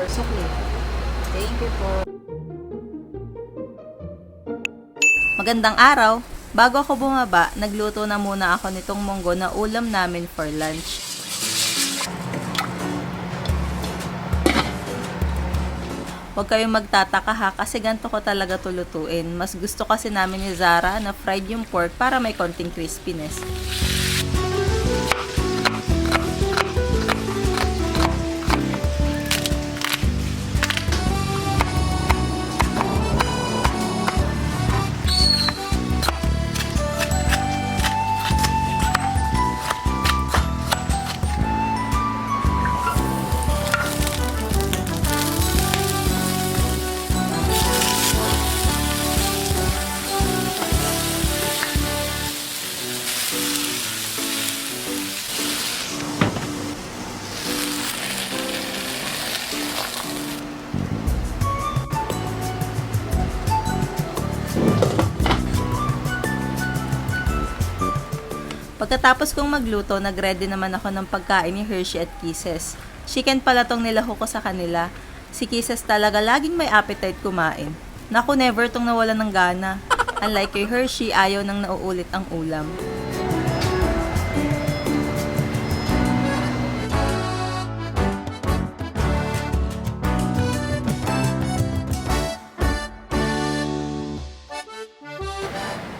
Sukli. Thank you po. Magandang araw! Bago ako bumaba, nagluto na muna ako nitong munggo na ulam namin for lunch. Huwag kayong magtataka ha, kasi ganito ko talaga tulutuin. Mas gusto kasi namin ni Zara na fried yung pork para may konting crispiness. Pagkatapos kong magluto, nag-ready naman ako ng pagkain ni Hershey at Kisses. Chicken pala tong nilaho ko sa kanila. Si Kisses talaga laging may appetite kumain. Naku, never tong nawala ng gana. Unlike kay Hershey, ayaw nang nauulit ang ulam.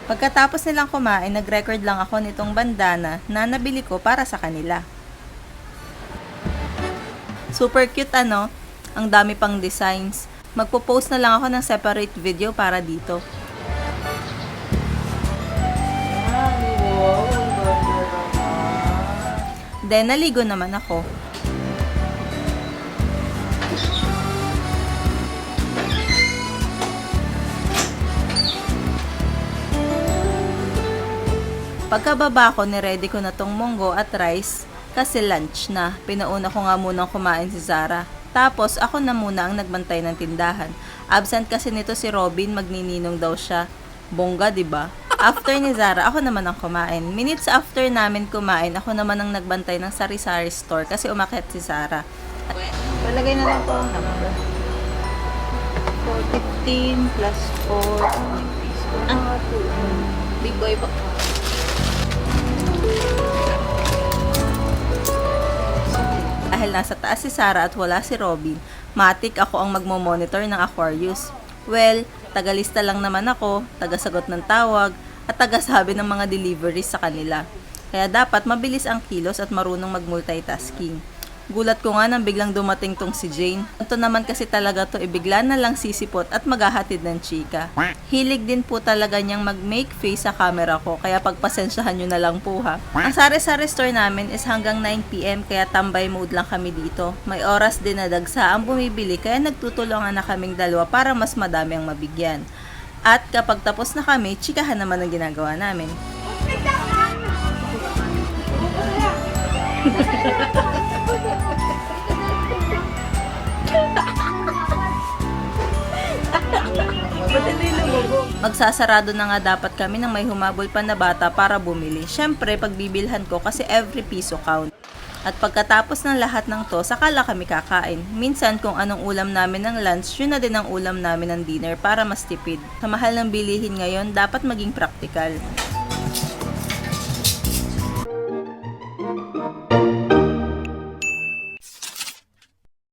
Pagkatapos nilang kumain, nag-record lang ako nitong bandana na nabili ko para sa kanila. Super cute ano? Ang dami pang designs. Magpo-post na lang ako ng separate video para dito. Then, naligo naman ako. Pagkababa ko, niready ko na tong munggo at rice kasi lunch na. Pinauna ko nga munang kumain si Zara. Tapos, ako na muna ang nagbantay ng tindahan. Absent kasi nito si Robin, magnininong daw siya. Bongga, diba? After ni Zara, ako naman ang kumain. Minutes after namin kumain, ako naman ang nagbantay ng sari-sari store kasi umakyat si Zara. Palagay na lang po ang number. 415 plus 4. Big boy po. Dahil nasa taas si Zara at wala si Robin, matik ako ang magmo-monitor ng Aquarius. Well, tagalista lang naman ako, tagasagot ng tawag, at tagasabi ng mga deliveries sa kanila. Kaya dapat mabilis ang kilos at marunong mag-multitasking. Gulat ko nga nang biglang dumating tong si Jane. Ito naman kasi talaga to ibigla na lang sisipot at maghahatid ng chika. Hilig din po talaga niyang mag-make face sa camera ko, kaya pagpasensyahan nyo na lang po ha. Ang sari-sari store namin is hanggang 9 PM kaya tambay mode lang kami dito. May oras din na dagsa ang bumibili kaya nagtutulungan na kaming dalawa para mas madami ang mabigyan. At kapag tapos na kami, chikahan naman ang ginagawa namin. Magsasarado na nga dapat kami nang may humabol pa na bata para bumili. Syempre, pagbibilhan ko kasi every piso count. At pagkatapos ng lahat ng to, sakala kami kakain. Minsan kung anong ulam namin ng lunch, yun na din ang ulam namin ng dinner para mas tipid. Sa mahal ng bilihin ngayon, dapat maging practical.